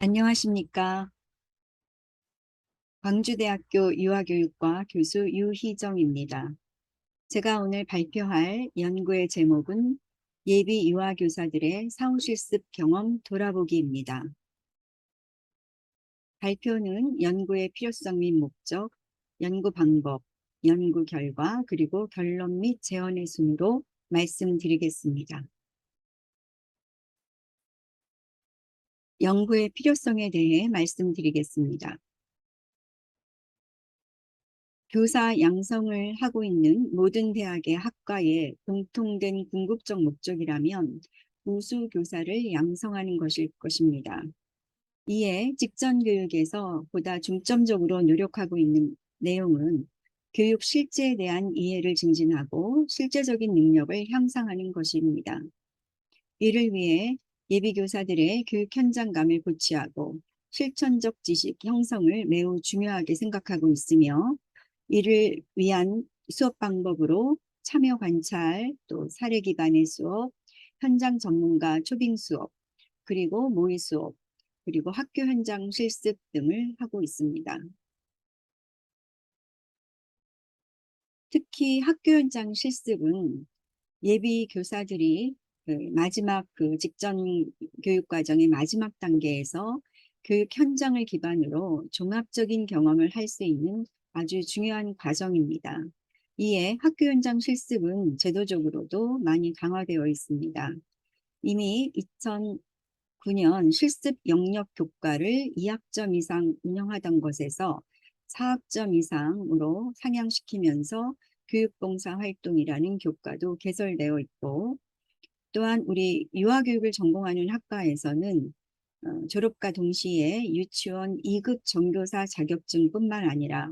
안녕하십니까. 광주대학교 유아교육과 교수 유희정입니다. 제가 오늘 발표할 연구의 제목은 예비 유아교사들의 사후실습 경험 돌아보기입니다. 발표는 연구의 필요성 및 목적, 연구 방법, 연구 결과, 그리고 결론 및 제언의 순으로 말씀드리겠습니다. 연구의 필요성에 대해 말씀드리겠습니다. 교사 양성을 하고 있는 모든 대학의 학과의 공통된 궁극적 목적이라면 우수 교사를 양성하는 것일 것입니다. 이에 직전 교육에서 보다 중점적으로 노력하고 있는 내용은 교육 실제에 대한 이해를 증진하고 실제적인 능력을 향상하는 것입니다. 이를 위해 예비교사들의 교육 현장감을 고취하고 실천적 지식 형성을 매우 중요하게 생각하고 있으며 이를 위한 수업 방법으로 참여 관찰, 또 사례 기반의 수업, 현장 전문가 초빙 수업, 그리고 모의 수업, 그리고 학교 현장 실습 등을 하고 있습니다. 특히 학교 현장 실습은 예비 교사들이 마지막 직전 교육 과정의 마지막 단계에서 교육 현장을 기반으로 종합적인 경험을 할 수 있는 아주 중요한 과정입니다. 이에 학교 현장 실습은 제도적으로도 많이 강화되어 있습니다. 이미 2009년 실습 영역 교과를 2학점 이상 운영하던 것에서 4학점 이상으로 상향시키면서 교육봉사 활동이라는 교과도 개설되어 있고, 또한 우리 유아교육을 전공하는 학과에서는 졸업과 동시에 유치원 2급 정교사 자격증뿐만 아니라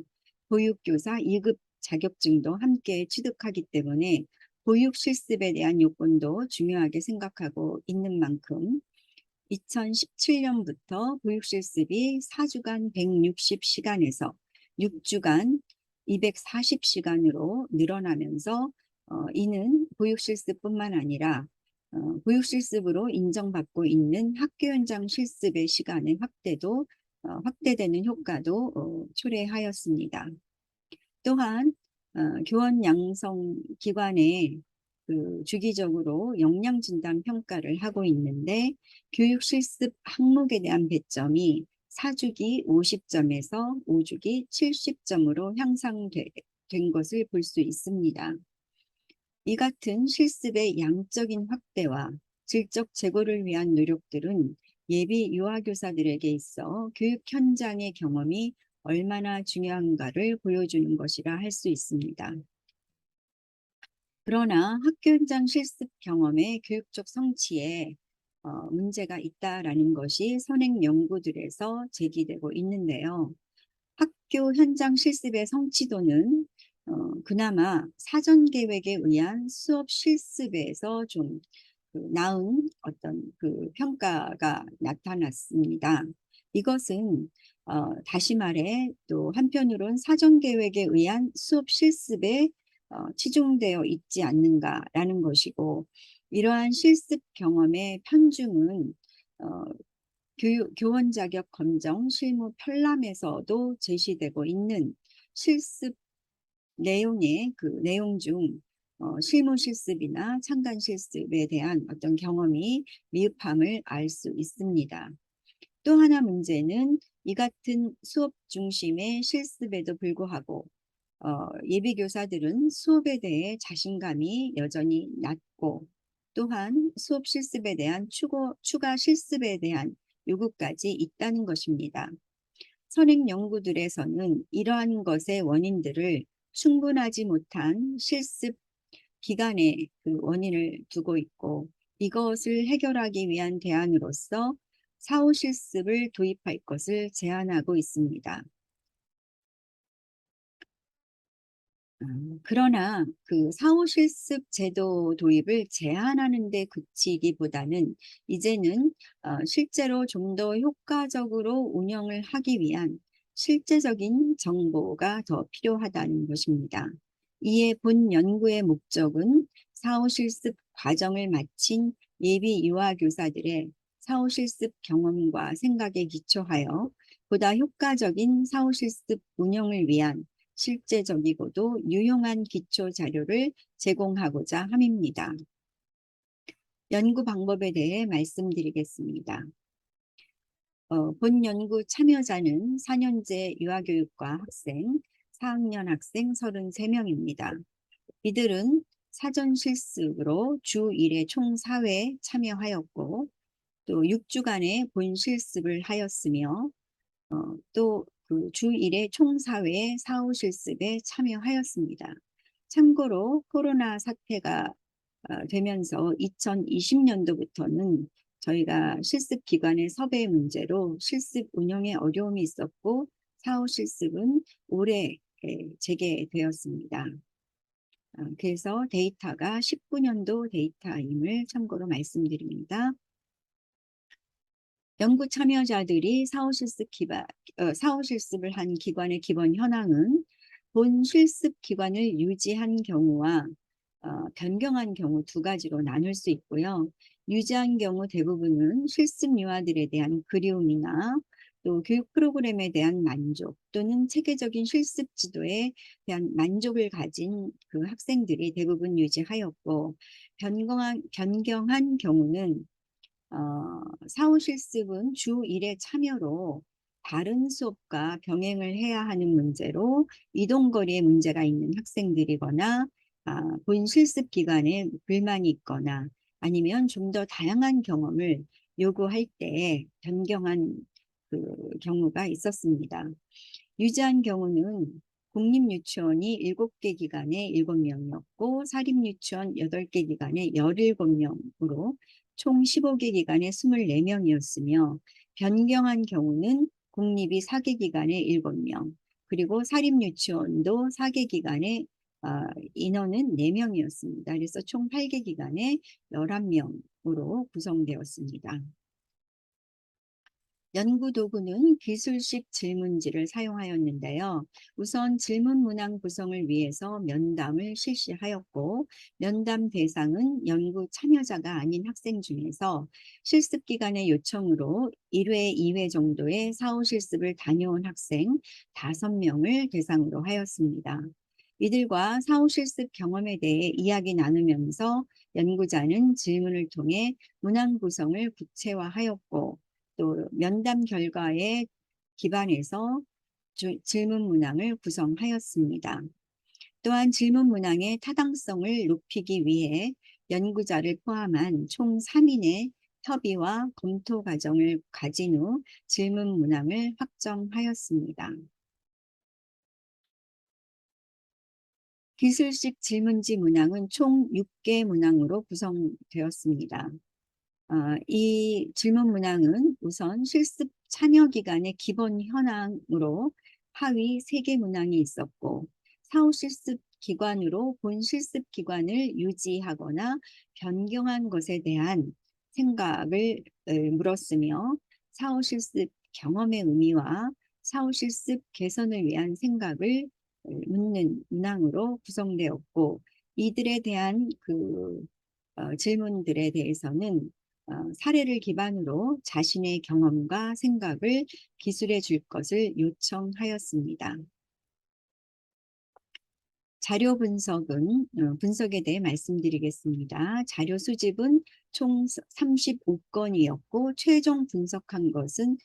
보육교사 2급 자격증도 함께 취득하기 때문에 보육 실습에 대한 요건도 중요하게 생각하고 있는 만큼 2017년부터 보육 실습이 4주간 160시간에서 6주간 240시간으로 늘어나면서 이는 보육 실습뿐만 아니라 보육 실습으로 인정받고 있는 학교 현장 실습의 시간의 확대되는 효과도 초래하였습니다. 또한 교원 양성 기관에 주기적으로 역량 진단 평가를 하고 있는데 교육 실습 항목에 대한 배점이 4주기 50점에서 5주기 70점으로 향상된 것을 볼 수 있습니다. 이 같은 실습의 양적인 확대와 질적 제고를 위한 노력들은 예비 유아교사들에게 있어 교육 현장의 경험이 얼마나 중요한가를 보여주는 것이라 할 수 있습니다. 그러나 학교 현장 실습 경험의 교육적 성취에 문제가 있다라는 것이 선행 연구들에서 제기되고 있는데요. 학교 현장 실습의 성취도는 그나마 사전 계획에 의한 수업 실습에서 좀 나은 어떤 평가가 나타났습니다. 이것은 다시 말해 또 한편으론 사전 계획에 의한 수업 실습에 치중되어 있지 않는가라는 것이고, 이러한 실습 경험의 편중은 어, 교원 자격 검정 실무 편람에서도 제시되고 있는 실습 내용의 내용 중 실무 실습이나 참관 실습에 대한 어떤 경험이 미흡함을 알 수 있습니다. 또 하나 문제는 이 같은 수업 중심의 실습에도 불구하고 예비 교사들은 수업에 대해 자신감이 여전히 낮고, 또한 수업 실습에 대한 추가 실습에 대한 요구까지 있다는 것입니다. 선행 연구들에서는 이러한 것의 원인들을 충분하지 못한 실습 기간에 원인을 두고 있고, 이것을 해결하기 위한 대안으로서 사후 실습을 도입할 것을 제안하고 있습니다. 그러나 사후 실습 제도 도입을 제한하는 데 그치기보다는 이제는 실제로 좀 더 효과적으로 운영을 하기 위한 실제적인 정보가 더 필요하다는 것입니다. 이에 본 연구의 목적은 사후 실습 과정을 마친 예비 유아 교사들의 사후 실습 경험과 생각에 기초하여 보다 효과적인 사후 실습 운영을 위한 실제적이고도 유용한 기초 자료를 제공하고자 함입니다. 연구 방법에 대해 말씀드리겠습니다. 본 연구 참여자는 4년제 유아교육과 학생, 4학년 학생 33명입니다. 이들은 사전 실습으로 주 1회 총 4회 참여하였고 또 6주간의 본 실습을 하였으며 또 그 주 1회 총 4회 사후 실습에 참여하였습니다. 참고로 코로나 사태가 되면서 2020년도부터는 저희가 실습 기관의 섭외 문제로 실습 운영에 어려움이 있었고 사후 실습은 올해 재개되었습니다. 그래서 데이터가 19년도 데이터임을 참고로 말씀드립니다. 연구 참여자들이 사후 실습을 한 기관의 기본 현황은 본 실습 기관을 유지한 경우와 변경한 경우 두 가지로 나눌 수 있고요. 유지한 경우 대부분은 실습 유아들에 대한 그리움이나 또 교육 프로그램에 대한 만족 또는 체계적인 실습 지도에 대한 만족을 가진 그 학생들이 대부분 유지하였고 변경한 경우는 사후 실습은 주 1회 참여로 다른 수업과 병행을 해야 하는 문제로 이동거리에 문제가 있는 학생들이거나 본 실습 기간에 불만이 있거나 아니면 좀 더 다양한 경험을 요구할 때 변경한 그 경우가 있었습니다. 유지한 경우는 공립유치원이 7개 기관에 7명이었고 사립유치원 8개 기관에 17명으로 총 15개 기관에 24명이었으며 변경한 경우는 공립이 4개 기관에 7명 그리고 사립유치원도 4개 기관에 인원은 4명이었습니다. 그래서 총 8개 기관에 11명으로 구성되었습니다. 연구 도구는 기술식 질문지를 사용하였는데요. 우선 질문 문항 구성을 위해서 면담을 실시하였고 면담 대상은 연구 참여자가 아닌 학생 중에서 실습 기간의 요청으로 1회, 2회 정도의 사후 실습을 다녀온 학생 5명을 대상으로 하였습니다. 이들과 사후 실습 경험에 대해 이야기 나누면서 연구자는 질문을 통해 문항 구성을 구체화하였고 또 면담 결과에 기반해서 질문 문항을 구성하였습니다. 또한 질문 문항의 타당성을 높이기 위해 연구자를 포함한 총 3인의 협의와 검토 과정을 가진 후 질문 문항을 확정하였습니다. 기술식 질문지 문항은 총 6개 문항으로 구성되었습니다. 이 질문 문항은 우선 실습 참여 기간의 기본 현황으로 하위 3개 문항이 있었고 사후 실습 기관으로 본 실습 기관을 유지하거나 변경한 것에 대한 생각을 물었으며 사후 실습 경험의 의미와 사후 실습 개선을 위한 생각을 묻는 문항으로 구성되었고 이들에 대한 질문들에 대해서는 사례를 기반으로 자신의 경험과 생각을 기술해 줄 것을 요청하였습니다. 자료 분석에 대해 말씀드리겠습니다. 자료 수집은 총 35건이었고 최종 분석한 것은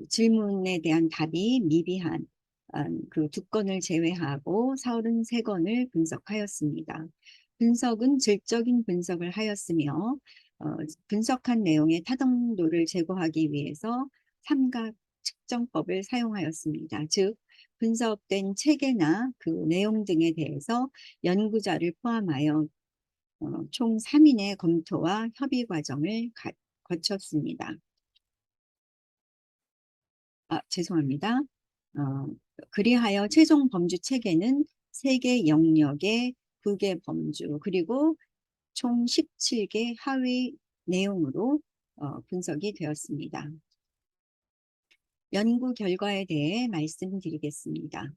질문에 대한 답이 미비한 그 2건을 제외하고 33건을 분석하였습니다. 분석은 질적인 분석을 하였으며 분석한 내용의 타당도를 제고하기 위해서 삼각 측정법을 사용하였습니다. 즉 분석된 체계나 그 내용 등에 대해서 연구자를 포함하여 총 3인의 검토와 협의 과정을 거쳤습니다. 죄송합니다. 그리하여 최종 범주 체계는 3개 영역의 2개 범주 그리고 총 17개 하위 내용으로 분석이 되었습니다. 연구 결과에 대해 말씀드리겠습니다.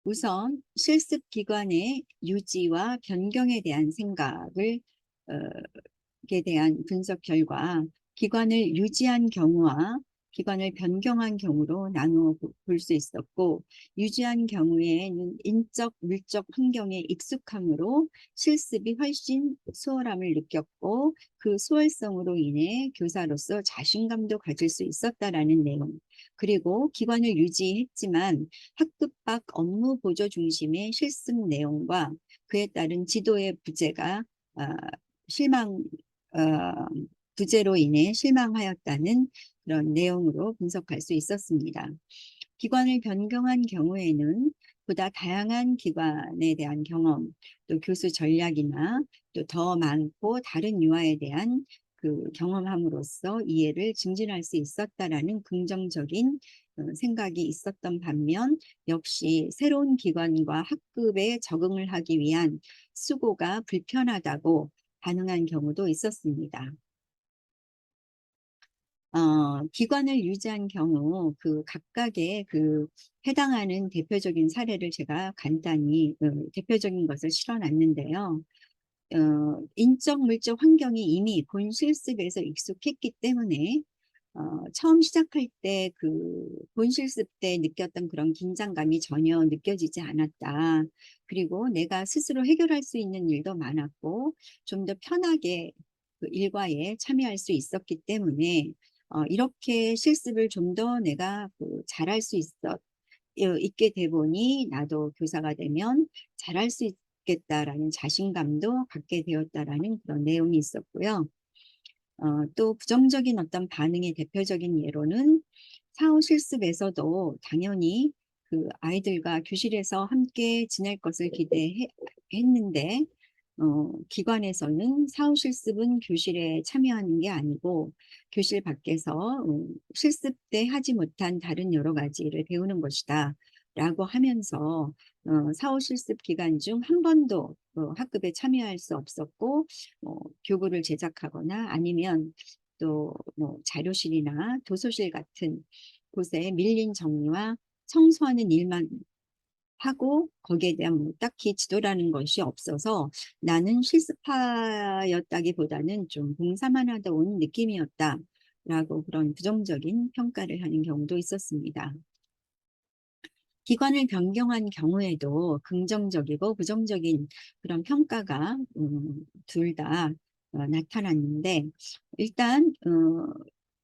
우선 실습 기관의 유지와 변경에 대한 생각을 에 대한 분석 결과 기관을 유지한 경우와 기관을 변경한 경우로 나누어 볼 수 있었고, 유지한 경우에는 인적, 물적 환경에 익숙함으로 실습이 훨씬 수월함을 느꼈고, 그 수월성으로 인해 교사로서 자신감도 가질 수 있었다라는 내용. 그리고 기관을 유지했지만 학급 밖 업무 보조 중심의 실습 내용과 그에 따른 지도의 부재가 아, 실망 어, 부재로 인해 실망하였다는 그런 내용으로 분석할 수 있었습니다. 기관을 변경한 경우에는 보다 다양한 기관에 대한 경험, 또 교수 전략이나 또 더 많고 다른 유아에 대한 그 경험함으로써 이해를 증진할 수 있었다라는 긍정적인 생각이 있었던 반면, 역시 새로운 기관과 학급에 적응을 하기 위한 수고가 불편하다고 반응한 경우도 있었습니다. 기관을 유지한 경우 그 각각의 그 해당하는 대표적인 사례를 제가 간단히 대표적인 것을 실어놨는데요. 인적 물적 환경이 이미 본 실습에서 익숙했기 때문에 처음 시작할 때 그 본 실습 때 느꼈던 그런 긴장감이 전혀 느껴지지 않았다. 그리고 내가 스스로 해결할 수 있는 일도 많았고 좀 더 편하게 그 일과에 참여할 수 있었기 때문에 이렇게 실습을 좀 더 내가 그 잘할 수 있게 돼 보니 나도 교사가 되면 잘할 수 있겠다라는 자신감도 갖게 되었다라는 그런 내용이 있었고요. 또 부정적인 어떤 반응의 대표적인 예로는 사후 실습에서도 당연히 그 아이들과 교실에서 함께 지낼 것을 기대했는데, 기관에서는 사후 실습은 교실에 참여하는 게 아니고 교실 밖에서 실습 때 하지 못한 다른 여러 가지를 배우는 것이다 라고 하면서 사후 실습 기간 중 한 번도 학급에 참여할 수 없었고, 교구를 제작하거나 아니면 또 뭐 자료실이나 도서실 같은 곳에 밀린 정리와 청소하는 일만 하고 거기에 대한 뭐 딱히 지도라는 것이 없어서 나는 실습하였다기보다는 좀 봉사만 하다 온 느낌이었다라고 그런 부정적인 평가를 하는 경우도 있었습니다. 기관을 변경한 경우에도 긍정적이고 부정적인 그런 평가가 둘 다 나타났는데, 일단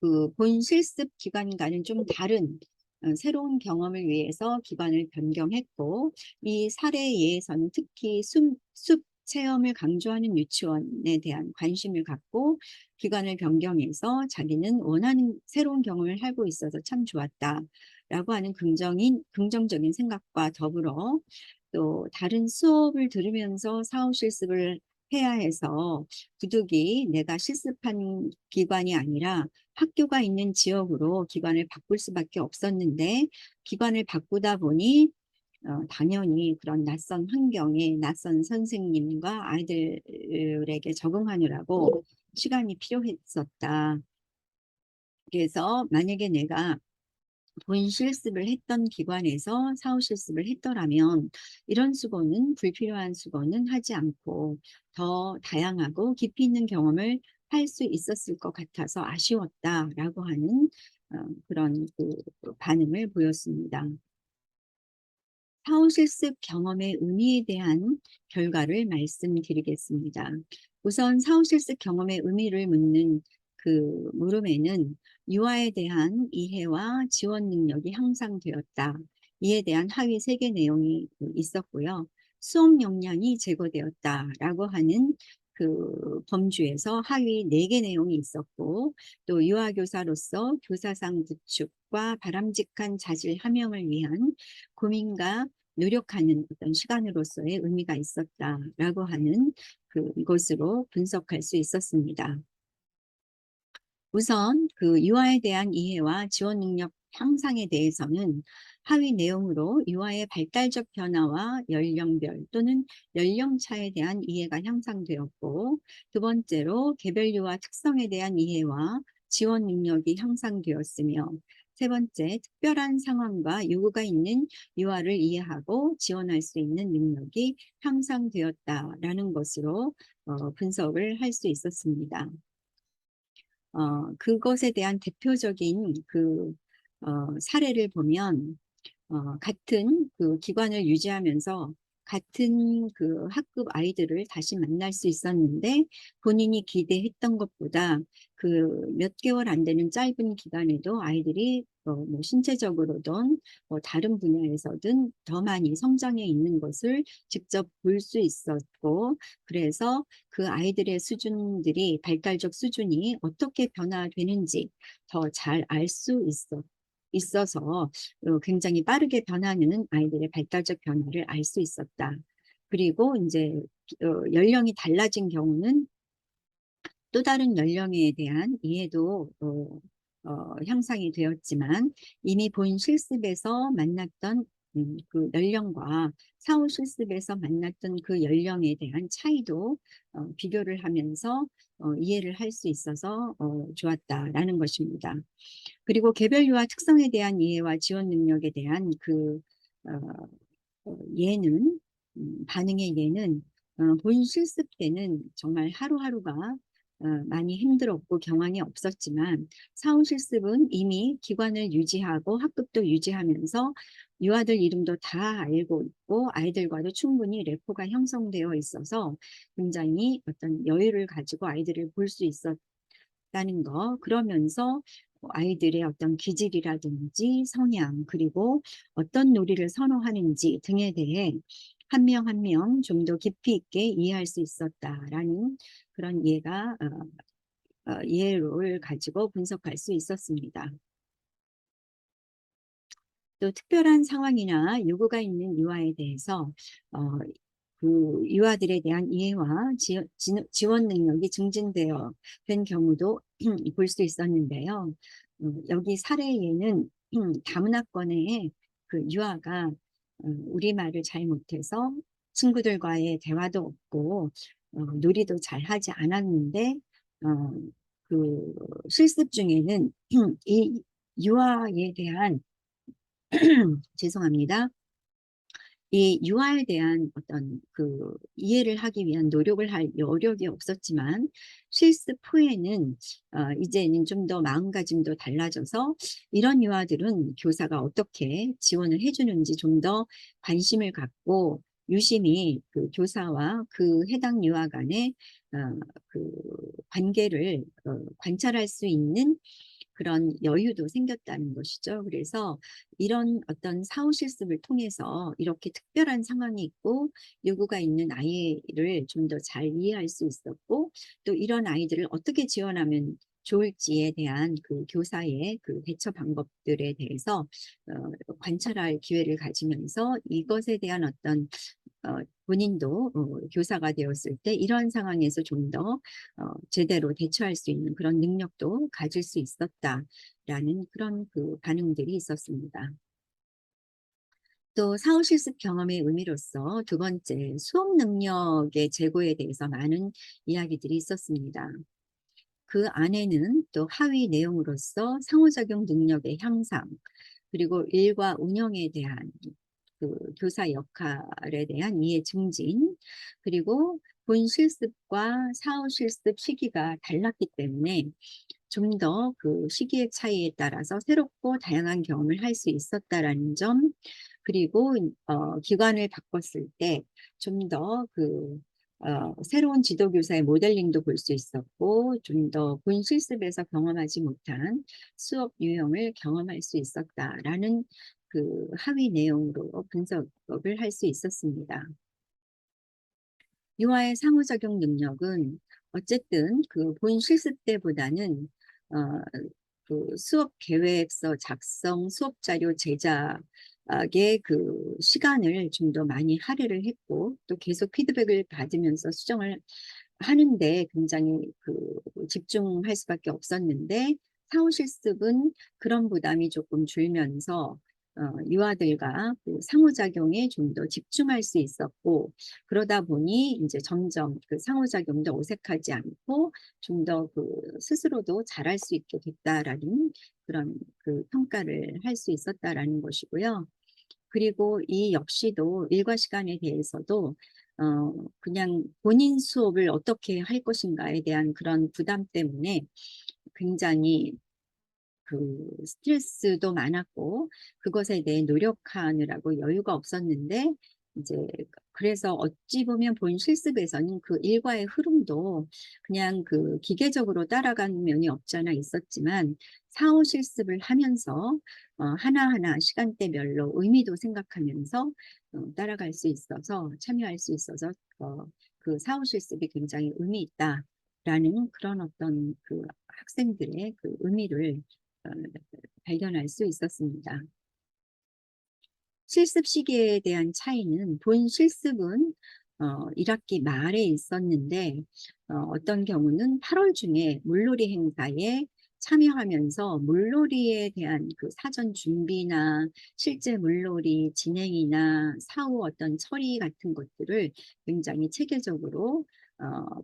그 본 실습 기간과는 좀 다른 새로운 경험을 위해서 기관을 변경했고, 이 사례에 의해서는 특히 숲 체험을 강조하는 유치원에 대한 관심을 갖고 기관을 변경해서 자기는 원하는 새로운 경험을 하고 있어서 참 좋았다 라고 하는 긍정적인 생각과 더불어, 또 다른 수업을 들으면서 사후 실습을 해야 해서 부득이 내가 실습한 기관이 아니라 학교가 있는 지역으로 기관을 바꿀 수밖에 없었는데, 기관을 바꾸다 보니 당연히 그런 낯선 환경에 낯선 선생님과 아이들에게 적응하느라고 시간이 필요했었다. 그래서 만약에 내가 본 실습을 했던 기관에서 사후 실습을 했더라면 이런 수고는, 불필요한 수고는 하지 않고 더 다양하고 깊이 있는 경험을 할 수 있었을 것 같아서 아쉬웠다라고 하는 그런 그 반응을 보였습니다. 사후 실습 경험의 의미에 대한 결과를 말씀드리겠습니다. 우선 사후 실습 경험의 의미를 묻는 그 물음에는 유아에 대한 이해와 지원 능력이 향상되었다. 이에 대한 하위 3개 내용이 있었고요. 수업 역량이 제고되었다라고 하는 그 범주에서 하위 4개 내용이 있었고, 또 유아교사로서 교사상 구축과 바람직한 자질 함양을 위한 고민과 노력하는 어떤 시간으로서의 의미가 있었다라고 하는 그것으로 분석할 수 있었습니다. 우선 그 유아에 대한 이해와 지원 능력 향상에 대해서는 하위 내용으로 유아의 발달적 변화와 연령별 또는 연령차에 대한 이해가 향상되었고, 두 번째로 개별 유아 특성에 대한 이해와 지원 능력이 향상되었으며, 세 번째, 특별한 상황과 요구가 있는 유아를 이해하고 지원할 수 있는 능력이 향상되었다라는 것으로 분석을 할 수 있었습니다. 그것에 대한 대표적인 사례를 보면, 같은 그 기관을 유지하면서 같은 그 학급 아이들을 다시 만날 수 있었는데, 본인이 기대했던 것보다 그 몇 개월 안 되는 짧은 기간에도 아이들이 뭐 신체적으로든 뭐 다른 분야에서든 더 많이 성장해 있는 것을 직접 볼 수 있었고, 그래서 그 아이들의 수준들이, 발달적 수준이 어떻게 변화되는지 더 잘 알 수 있어서 굉장히 빠르게 변하는 아이들의 발달적 변화를 알 수 있었다. 그리고 이제 연령이 달라진 경우는 또 다른 연령에 대한 이해도 향상이 되었지만, 이미 본 실습에서 만났던 그 연령과 사후 실습에서 만났던 그 연령에 대한 차이도 비교를 하면서 이해를 할 수 있어서 좋았다라는 것입니다. 그리고 개별 유아 특성에 대한 이해와 지원 능력에 대한 어, 예는, 반응의 예는 본 실습 때는 정말 하루하루가 많이 힘들었고 경황이 없었지만, 사후 실습은 이미 기관을 유지하고 학급도 유지하면서 유아들 이름도 다 알고 있고 아이들과도 충분히 레포가 형성되어 있어서 굉장히 어떤 여유를 가지고 아이들을 볼 수 있었다는 거, 그러면서 아이들의 어떤 기질이라든지 성향, 그리고 어떤 놀이를 선호하는지 등에 대해 한 명 한 명 좀 더 깊이 있게 이해할 수 있었다라는 그런 예를 가지고 분석할 수 있었습니다. 또 특별한 상황이나 요구가 있는 유아에 대해서 어, 그 유아들에 대한 이해와 지원 능력이 증진되어 된 경우도 볼 수 있었는데요. 여기 사례에는 다문화권의 그 유아가 우리말을 잘 못해서 친구들과의 대화도 없고 놀이도 잘 하지 않았는데, 어, 그 실습 중에는 이 유아에 대한 죄송합니다. 이 유아에 대한 어떤 그 이해를 하기 위한 노력을 할 여력이 없었지만, 실습 후에는 이제는 좀 더 마음가짐도 달라져서 이런 유아들은 교사가 어떻게 지원을 해주는지 좀 더 관심을 갖고 유심히 그 교사와 그 해당 유아 간의 그 관계를 관찰할 수 있는 그런 여유도 생겼다는 것이죠. 그래서 이런 어떤 사후 실습을 통해서 이렇게 특별한 상황이 있고 요구가 있는 아이를 좀 더 잘 이해할 수 있었고, 또 이런 아이들을 어떻게 지원하면 좋을지에 대한 그 교사의 그 대처 방법들에 대해서 관찰할 기회를 가지면서, 이것에 대한 어떤 본인도 교사가 되었을 때 이런 상황에서 좀 더 제대로 대처할 수 있는 그런 능력도 가질 수 있었다라는 그런 그 반응들이 있었습니다. 또 사후 실습 경험의 의미로서 두 번째, 수업 능력의 제고에 대해서 많은 이야기들이 있었습니다. 그 안에는 또 하위 내용으로서 상호작용 능력의 향상, 그리고 일과 운영에 대한 그 교사 역할에 대한 이해 증진, 그리고 본 실습과 사후 실습 시기가 달랐기 때문에 좀 더 그 시기의 차이에 따라서 새롭고 다양한 경험을 할 수 있었다라는 점, 그리고 기관을 바꿨을 때 좀 더 새로운 지도교사의 모델링도 볼 수 있었고, 좀 더 본 실습에서 경험하지 못한 수업 유형을 경험할 수 있었다라는 그 하위 내용으로 분석을 할 수 있었습니다. 유아의 상호작용 능력은 어쨌든 그 본 실습 때보다는 어, 그 수업 계획서 작성, 수업 자료 제작의 그 시간을 좀 더 많이 할애를 했고, 또 계속 피드백을 받으면서 수정을 하는데 굉장히 집중할 수밖에 없었는데, 사후 실습은 그런 부담이 조금 줄면서 유아들과 그 상호작용에 좀 더 집중할 수 있었고, 그러다 보니 이제 점점 그 상호작용도 어색하지 않고 좀 더 그 스스로도 잘할 수 있게 됐다라는 그런 그 평가를 할 수 있었다라는 것이고요. 그리고 이 역시도 일과 시간에 대해서도 그냥 본인 수업을 어떻게 할 것인가에 대한 그런 부담 때문에 굉장히 그 스트레스도 많았고, 그것에 대해 노력하느라고 여유가 없었는데, 이제 그래서 어찌 보면 본 실습에서는 그 일과의 흐름도 그냥 그 기계적으로 따라가는 면이 없지 않아 있었지만, 사후 실습을 하면서 하나하나 시간대별로 의미도 생각하면서 따라갈 수 있어서, 참여할 수 있어서 그 사후 실습이 굉장히 의미 있다라는 그런 어떤 그 학생들의 그 의미를 어, 발견할 수 있었습니다. 실습 시기에 대한 차이는, 본 실습은 1학기 말에 있었는데 어떤 경우는 8월 중에 물놀이 행사에 참여하면서 물놀이에 대한 그 사전 준비나 실제 물놀이 진행이나 사후 어떤 처리 같은 것들을 굉장히 체계적으로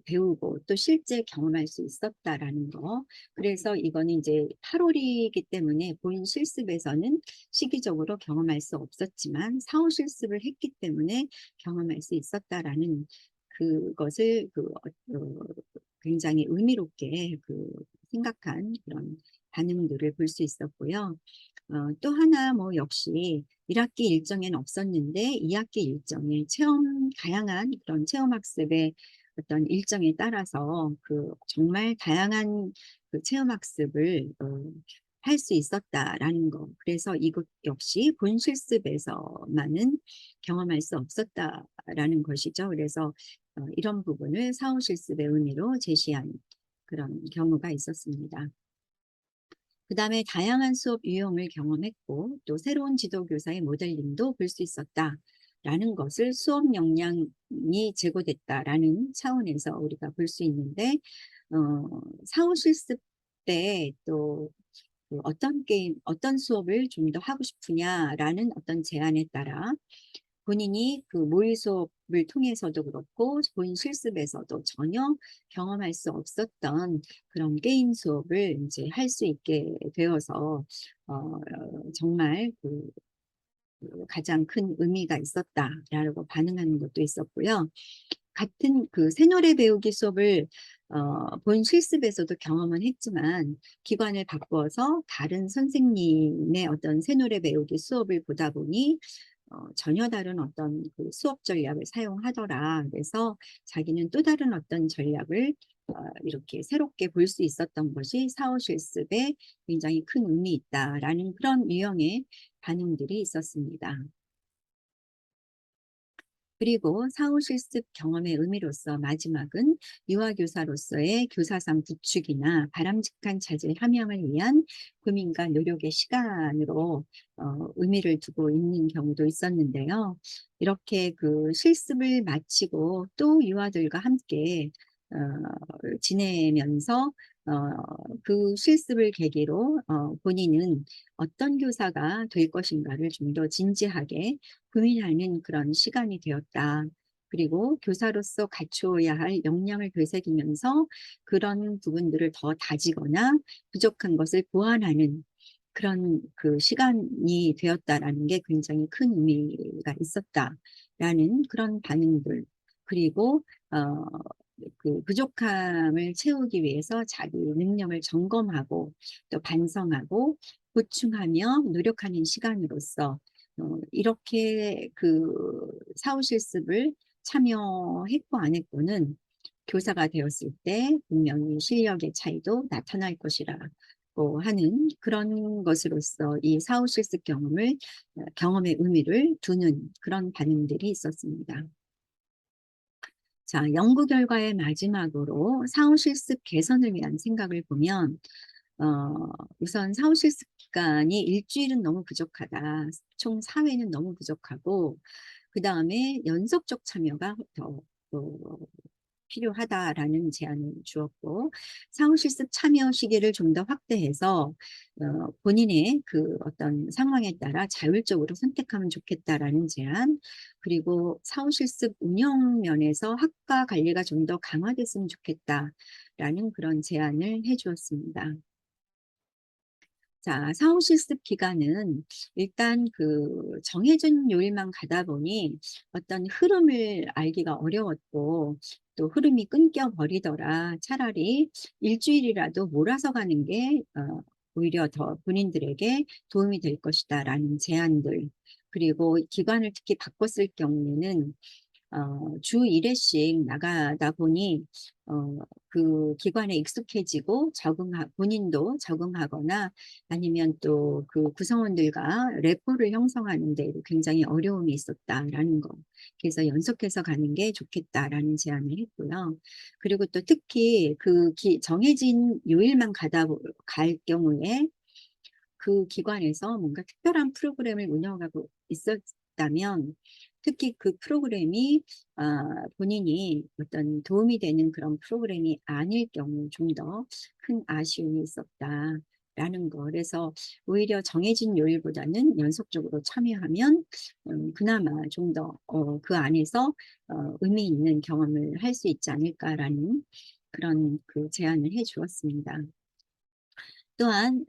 배우고 또 실제 경험할 수 있었다라는 거. 그래서 이거는 이제 8월이기 때문에 본 실습에서는 시기적으로 경험할 수 없었지만 사후 실습을 했기 때문에 경험할 수 있었다라는 그것을 굉장히 의미롭게 생각한 그런 반응들을 볼 수 있었고요. 또 하나 뭐 역시 1학기 일정에는 없었는데 2학기 일정에 다양한 그런 체험 학습의 어떤 일정에 따라서 정말 다양한 그 체험 학습을 할 수 있었다라는 거. 그래서 이것 역시 본 실습에서만은 경험할 수 없었다라는 것이죠. 그래서 이런 부분을 사후 실습의 의미로 제시한 그런 경우가 있었습니다. 그 다음에 다양한 수업 유형을 경험했고 또 새로운 지도교사의 모델링도 볼 수 있었다라는 것을 수업 역량이 제고됐다라는 차원에서 우리가 볼 수 있는데, 사후 실습 때 또 어떤 게임, 어떤 수업을 좀 더 하고 싶으냐라는 어떤 제안에 따라 본인이 그 모의 수업을 통해서도 그렇고 본 실습에서도 전혀 경험할 수 없었던 그런 게임 수업을 이제 할 수 있게 되어서 어, 정말 가장 큰 의미가 있었다라고 반응하는 것도 있었고요. 같은 그 새노래 배우기 수업을 본 실습에서도 경험은 했지만 기관을 바꿔서 다른 선생님의 어떤 새노래 배우기 수업을 보다 보니 전혀 다른 어떤 그 수업 전략을 사용하더라. 그래서 자기는 또 다른 어떤 전략을 이렇게 새롭게 볼 수 있었던 것이 사후 실습에 굉장히 큰 의미 있다라는 그런 유형의 반응들이 있었습니다. 그리고 사후 실습 경험의 의미로서 마지막은 유아교사로서의 교사상 구축이나 바람직한 자질 함양을 위한 고민과 노력의 시간으로 의미를 두고 있는 경우도 있었는데요. 이렇게 그 실습을 마치고 또 유아들과 함께 지내면서 그 실습을 계기로 본인은 어떤 교사가 될 것인가를 좀 더 진지하게 고민하는 그런 시간이 되었다. 그리고 교사로서 갖추어야 할 역량을 되새기면서 그런 부분들을 더 다지거나 부족한 것을 보완하는 그런 그 시간이 되었다라는 게 굉장히 큰 의미가 있었다라는 그런 반응들. 그리고 그 부족함을 채우기 위해서 자기 능력을 점검하고 또 반성하고 보충하며 노력하는 시간으로서 이렇게 그 사후 실습을 참여했고 안 했고는 교사가 되었을 때 분명히 실력의 차이도 나타날 것이라고 하는 그런 것으로서 이 사후 실습 경험의 의미를 두는 그런 반응들이 있었습니다. 자, 연구 결과의 마지막으로 사후 실습 개선을 위한 생각을 보면 어, 우선 사후 실습 기간이 일주일은 너무 부족하다. 총 4회는 너무 부족하고, 그 다음에 연속적 참여가 더 필요하다라는 제안을 주었고, 사후실습 참여 시기를 좀 더 확대해서 본인의 그 어떤 상황에 따라 자율적으로 선택하면 좋겠다라는 제안, 그리고 사후실습 운영 면에서 학과 관리가 좀 더 강화됐으면 좋겠다라는 그런 제안을 해 주었습니다. 자, 사후 실습 기간은 일단 그 정해진 요일만 가다 보니 어떤 흐름을 알기가 어려웠고, 또 흐름이 끊겨 버리더라. 차라리 일주일이라도 몰아서 가는 게 오히려 더 본인들에게 도움이 될 것이다라는 제안들. 그리고 기관을 특히 바꿨을 경우에는 주 1회씩 나가다 보니 그 기관에 익숙해지고 본인도 적응하거나 아니면 또 그 구성원들과 래포를 형성하는 데 굉장히 어려움이 있었다라는 거. 그래서 연속해서 가는 게 좋겠다라는 제안을 했고요. 그리고 또 특히 그 정해진 요일만 갈 경우에 그 기관에서 뭔가 특별한 프로그램을 운영하고 있었다면, 특히 그 프로그램이 본인이 어떤 도움이 되는 그런 프로그램이 아닐 경우 좀 더 큰 아쉬움이 있었다라는 거. 그래서 오히려 정해진 요일보다는 연속적으로 참여하면 그나마 좀 더 그 안에서 의미 있는 경험을 할 수 있지 않을까라는 그런 그 제안을 해 주었습니다. 또한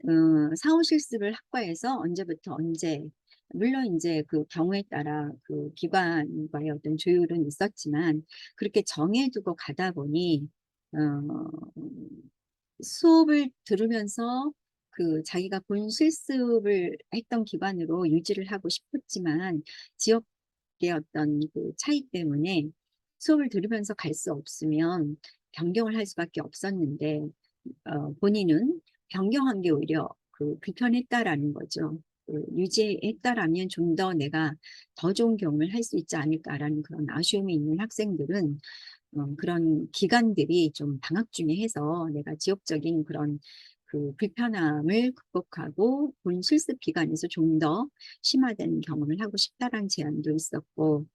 사후 실습을 학과에서 언제부터 언제, 물론 인제 그 경우에 따라 그 기관과의 어떤 조율은 있었지만, 그렇게 정해 두고 가다 보니 어 수업을 들으면서 그 자기가 본 실습을 했던 기관으로 유지를 하고 싶었지만, 지역의 어떤 그 차이 때문에 수업을 들으면서 갈 수 없으면 변경을 할 수밖에 없었는데, 본인은 변경한 게 오히려 그 불편했다라는 거죠. 그 유지했다라면 좀 더 내가 더 좋은 경험을 할 수 있지 않을까라는 그런 아쉬움이 있는 학생들은 그런 기간들이 좀 방학 중에 해서 내가 지역적인 그런 그 불편함을 극복하고 본 실습 기간에서 좀 더 심화된 경험을 하고 싶다라는 제안도 있었고,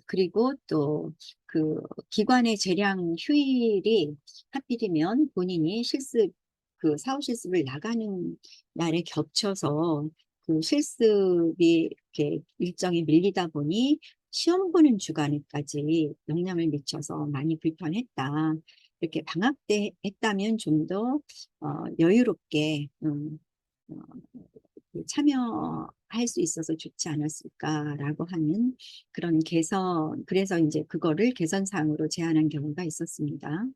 그리고 또 그 기관의 재량 휴일이 하필이면 본인이 그 사후 실습을 나가는 날에 겹쳐서 그 실습이 이렇게 일정이 밀리다 보니 시험 보는 주간에까지 영향을 미쳐서 많이 불편했다. 이렇게 방학 때 했다면 좀 더 여유롭게 어 그 참여할 수 있어서 좋지 않았을까라고 하는 그런 그래서 인제 그거를 개선 사항으로 제안한 경우가 있었습니다.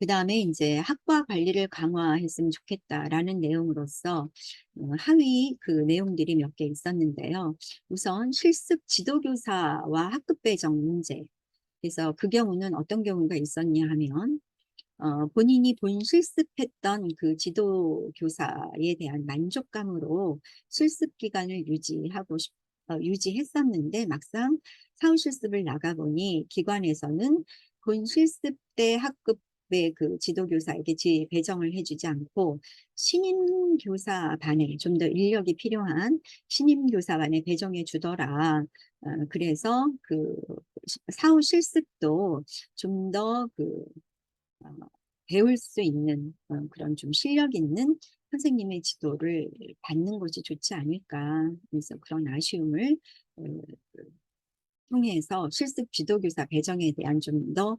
그다음에 인제 "학과 관리를 강화했으면 좋겠다."라는 내용으로서 하위 그 내용들이 몇 개 있었는데요. 우선 실습 지도교사와 학급 배정 문제. 그래서 그 경우는 어떤 경우가 있었냐 하면, 본인이 본 실습했던 그 지도 교사에 대한 만족감으로 실습 기간을 유지했었는데, 막상 사후 실습을 나가 보니 기관에서는 본 실습 때 학급의 그 지도 교사에게 배정을 해 주지 않고 신임 교사반에, 좀 더 인력이 필요한 신임 교사반에 배정해 주더라. 그래서 그 사후 실습도 좀더그 어 배울 수 있는 그런 좀 실력 있는 선생님의 지도를 받는 것이 좋지 않을까. 그래서 그런 아쉬움을 어 통해서 실습 지도교사 배정에 대한 좀 더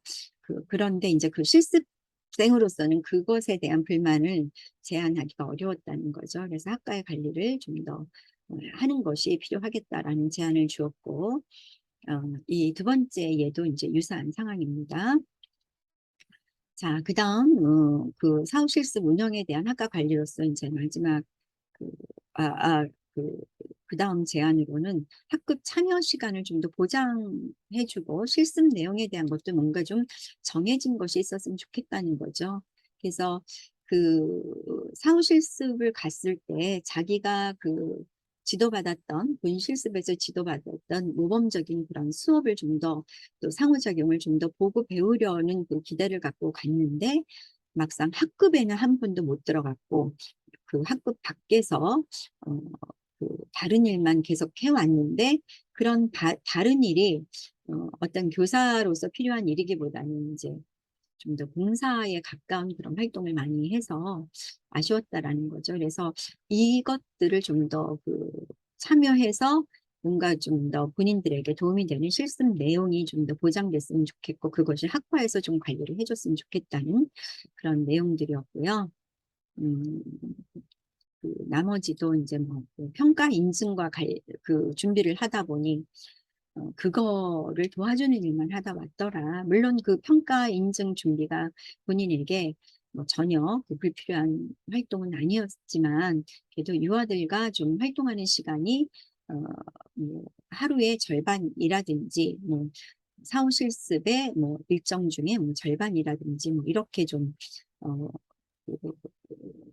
그런데 인제 그 실습생으로서는 그것에 대한 불만을 제한하기가 어려웠다는 거죠. 그래서 학과의 관리를 좀 더 하는 것이 필요하겠다라는 제안을 주었고, 이 두 번째 예도 인제 유사한 상황입니다. 자, 그다음 그 사후 실습 운영에 대한 학과 관리로서 인제 마지막 그 아 아 그 그다음 제안으로는 학급 참여 시간을 좀 더 보장해 주고 실습 내용에 대한 것도 뭔가 좀 정해진 것이 있었으면 좋겠다는 거죠. 그래서 그 사후 실습을 갔을 때 자기가 그 지도받았던 본 실습에서 지도받았던 모범적인 그런 수업을 좀 더, 또 상호작용을 좀 더 보고 배우려는 그 기대를 갖고 갔는데, 막상 학급에는 한 번도 못 들어갔고 그 학급 밖에서 어 다른 일만 계속 해 왔는데, 그런 다른 일이 어떤 교사로서 필요한 일이기보다는 이제 좀 더 봉사에 가까운 그런 활동을 많이 해서 아쉬웠다라는 거죠. 그래서 이것들을 좀 더 참여해서 뭔가 좀 더 본인들에게 도움이 되는 실습 내용이 좀 더 보장됐으면 좋겠고, 그것을 학과에서 좀 관리를 해 줬으면 좋겠다는 그런 내용들이었고요. 음 나머지도 인제 평가 인증과 준비를 하다 보니 그거를 도와주는 일만 하다 왔더라. 물론 그 평가 인증 준비가 본인에게 전혀 불필요한 활동은 아니었지만, 그래도 유아들과 좀 활동하는 시간이 어 하루의 절반이라든지 사후 실습의 일정 중에 절반이라든지 이렇게 좀 어 그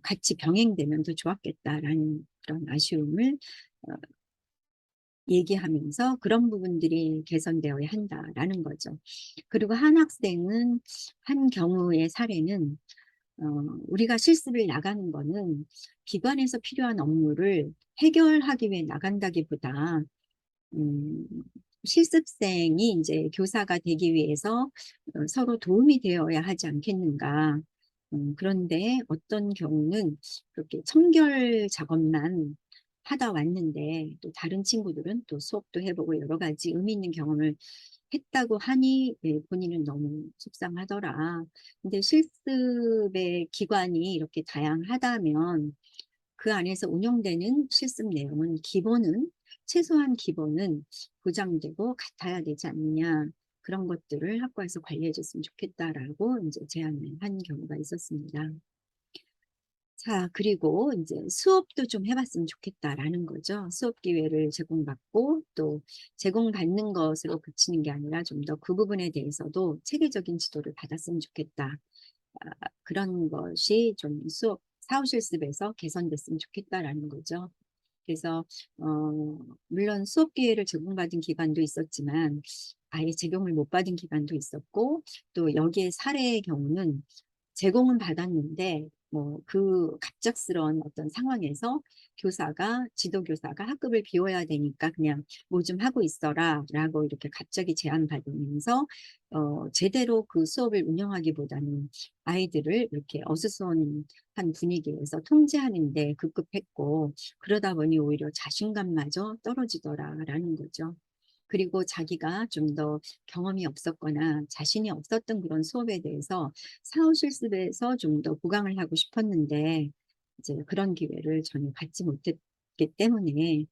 같이 병행되면 더 좋았겠다라는 그런 아쉬움을 어 얘기하면서 "그런 부분들이 개선되어야 한다."라는 거죠. 그리고 한 학생은, 한 경우의 사례는 우리가 실습을 나가는 거는 기관에서 필요한 업무를 해결하기 위해 나간다기보다 음 실습생이 인제 교사가 되기 위해서 서로 도움이 되어야 하지 않겠는가. 그런데 어떤 경우는 그렇게 청결 작업만 하다 왔는데, 또 다른 친구들은 또 수업도 해 보고 여러 가지 의미 있는 경험을 했다고 하니 본인은 너무 속상하더라. 근데 실습의 기관이 이렇게 다양하다면 그 안에서 운영되는 실습 내용은 기본은, 최소한 기본은 보장되고 같아야 되지 않느냐. 그런 것들을 학과에서 관리해 줬으면 좋겠다라고 이제 제안을 한 경우가 있었습니다. 자, 그리고 이제 수업도 좀 해 봤으면 좋겠다라는 거죠. 수업 기회를 제공받고, 또 제공받는 것으로 그치는 게 아니라 좀 더 그 부분에 대해서도 체계적인 지도를 받았으면 좋겠다. 그런 것이 좀 수업 사후 실습에서 개선됐으면 좋겠다라는 거죠. 그래서 물론 수업 기회를 제공받은 기관도 있었지만 아예 제공을 못 받은 기관도 있었고, 또 여기에 사례의 경우는 제공은 받았는데 갑작스러운 어떤 상황에서 지도교사가 학급을 비워야 되니까 "그냥 뭐 좀 하고 있어라."라고 이렇게 갑자기 제안받으면서 제대로 그 수업을 운영하기보다는 아이들을 이렇게 어수선한 분위기에서 통제하는 데 급급했고, 그러다 보니 오히려 자신감마저 떨어지더라라는 거죠. 그리고 자기가 좀 더 경험이 없었거나 자신이 없었던 그런 수업에 대해서 사후 실습에서 좀 더 보강을 하고 싶었는데 이제 그런 기회를 전혀 갖지 못했기 때문에,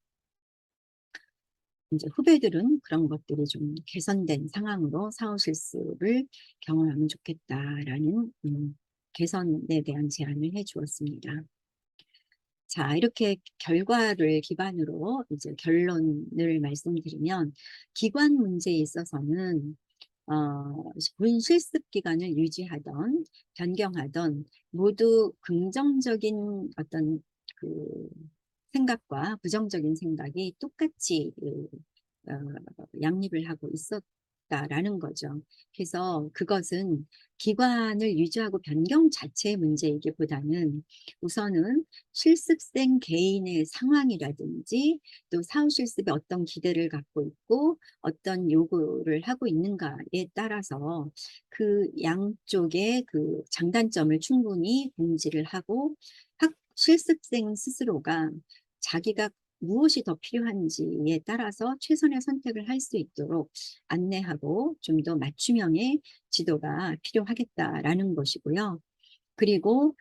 인제 후배들은 그런 것들이 좀 개선된 상황으로 사후 실습을 경험하면 좋겠다라는 개선에 대한 제안을 해 주었습니다. 자, 이렇게 결과를 기반으로 이제 결론을 말씀드리면, 기관 문제에 있어서는 본 실습 기간을 유지하던 변경하던 모두 긍정적인 어떤 그 생각과 부정적인 생각이 똑같이 양립을 하고 있었다라는 거죠. 그래서 그것은 기관을 유지하고 변경 자체의 문제이기보다는, 우선은 실습생 개인의 상황이라든지, 또 사후 실습에 어떤 기대를 갖고 있고 어떤 요구를 하고 있는가에 따라서 그 양쪽의 그 장단점을 충분히 공지를 하고, 실습생 스스로가 자기가 무엇이 더 필요한지에 따라서 최선의 선택을 할 수 있도록 안내하고, 좀 더 맞춤형의 지도가 필요하겠다라는 것이고요. 그리고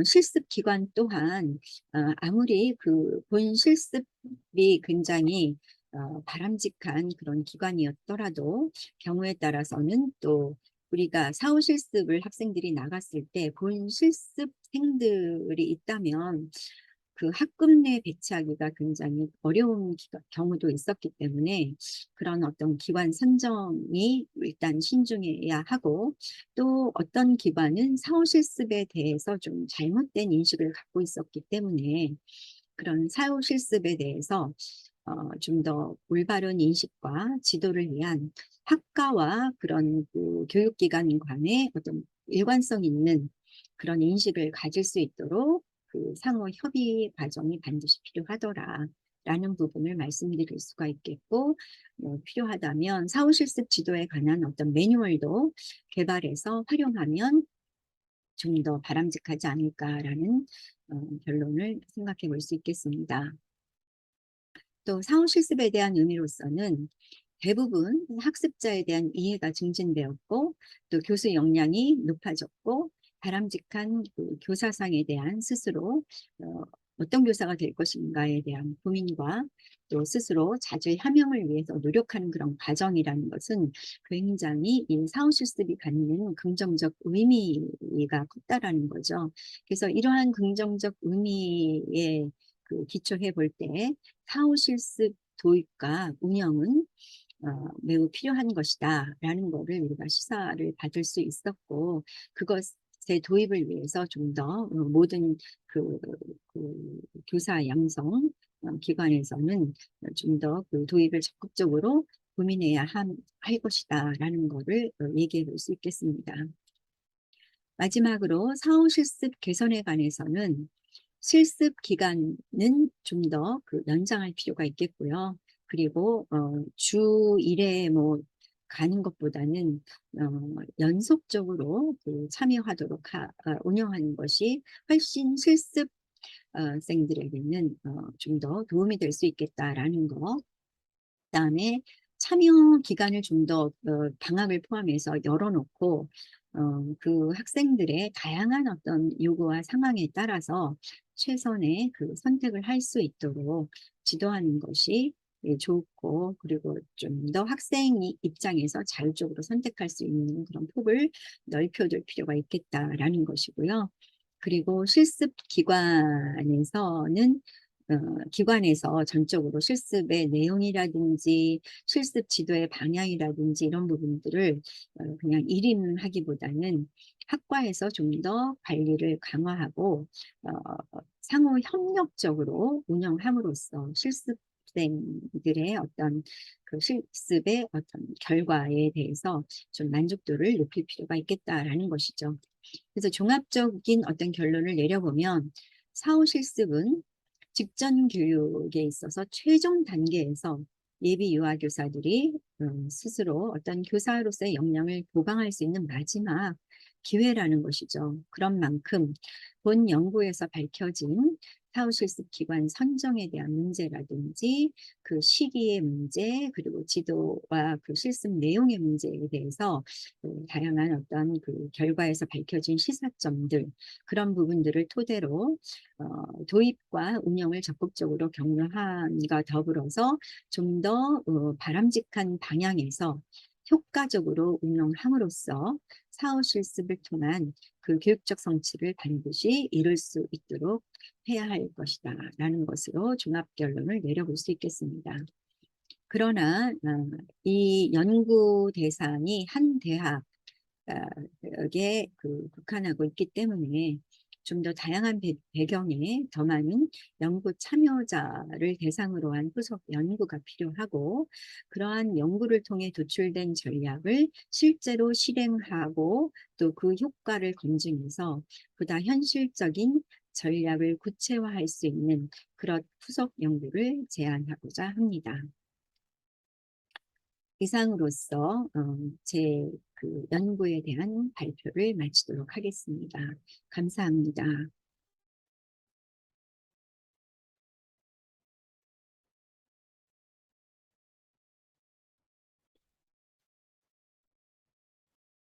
실습 기관 또한 아무리 그 본 실습이 굉장히 바람직한 그런 기관이었더라도, 경우에 따라서는 또 우리가 사후 실습을 학생들이 나갔을 때 본 실습생들이 있다면 그 학급 내 배치하기가 굉장히 어려운 경우도 있었기 때문에, 그런 어떤 기관 선정이 일단 신중해야 하고, 또 어떤 기관은 사후 실습에 대해서 좀 잘못된 인식을 갖고 있었기 때문에, 그런 사후 실습에 대해서 좀 더 올바른 인식과 지도를 위한 학과와 그런 교육기관 간의 어떤 일관성 있는 그런 인식을 가질 수 있도록 상호 협의 과정이 반드시 필요하더라. 라는 부분을 말씀드릴 수가 있겠고, 필요하다면 사후 실습 지도에 관한 어떤 매뉴얼도 개발해서 활용하면 좀 더 바람직하지 않을까라는 결론을 생각해 볼 수 있겠습니다. 또 사후 실습에 대한 의미로서는 대부분 학습자에 대한 이해가 증진되었고, 또 교수 역량이 높아졌고, 바람직한 그 교사상에 대한 스스로 어, 어떤 교사가 될 것인가에 대한 고민과 또 스스로 자주의 함양을 위해서 노력하는 그런 과정이라는 것은 굉장히 이 사후 실습이 갖는 긍정적 의미가 컸다라는 거죠. 그래서 이러한 긍정적 의미에 기초해 볼 때 사후 실습 도입과 운영은 매우 필요한 것이다라는 거를 우리가 시사를 받을 수 있었고, 그것의 도입을 위해서 좀 더 모든 그, 교사 양성 기관에서는 좀 더 그 도입을 적극적으로 고민해야 할 것이다라는 거를 얘기해 볼 수 있겠습니다. 마지막으로 사후 실습 개선에 관해서는 실습 기간은 좀 더 연장할 필요가 있겠고요. 그리고 주 1회 뭐 가는 것보다는 연속적으로 참여하도록 운영하는 것이 훨씬 실습 생들에게는 좀 더 도움이 될 수 있겠다라는 거. 그다음에 참여 기간을 좀 더 방학을 포함해서 열어 놓고 그 학생들의 다양한 어떤 요구와 상황에 따라서 최선의 선택을 할 수 있도록 지도하는 것이 좋고, 그리고 좀 더 학생 입장에서 자율적으로 선택할 수 있는 그런 폭을 넓혀줄 필요가 있겠다라는 것이고요. 그리고 실습 기관에서 전적으로 실습의 내용이라든지 실습 지도의 방향이라든지 이런 부분들을 그냥 일임하기보다는 학과에서 좀 더 관리를 강화하고 상호 협력적으로 운영함으로써 실습생들의 어떤 실습의 어떤 결과에 대해서 좀 만족도를 높일 필요가 있겠다라는 것이죠. 그래서 종합적인 어떤 결론을 내려보면 사후 실습은 직전 교육에 있어서 최종 단계에서 예비 유아 교사들이 스스로 어떤 교사로서의 역량을 보강할 수 있는 마지막 기회라는 것이죠. 그런 만큼 본 연구에서 밝혀진 사후 실습 기관 선정에 대한 문제라든지 그 시기의 문제, 그리고 지도와 실습 내용의 문제에 대해서 다양한 어떤 결과에서 밝혀진 시사점들, 그런 부분들을 토대로 도입과 운영을 적극적으로 격려함과 더불어서 좀 더 바람직한 방향에서 효과적으로 운영함으로써 사후 실습을 통한 교육적 성취를 반드시 이룰 수 있도록 해야 할 것이다 라는 것으로 종합 결론을 내려볼 수 있겠습니다. 그러나 이 연구 대상이 한 대학에 국한하고 있기 때문에 좀 더 다양한 배경에 더 많은 연구 참여자를 대상으로 한 후속 연구가 필요하고, 그러한 연구를 통해 도출된 전략을 실제로 실행하고 또 그 효과를 검증해서 보다 현실적인 전략을 구체화할 수 있는 그런 후속 연구를 제안하고자 합니다. 이상으로서 제 연구에 대한 발표를 마치도록 하겠습니다. 감사합니다.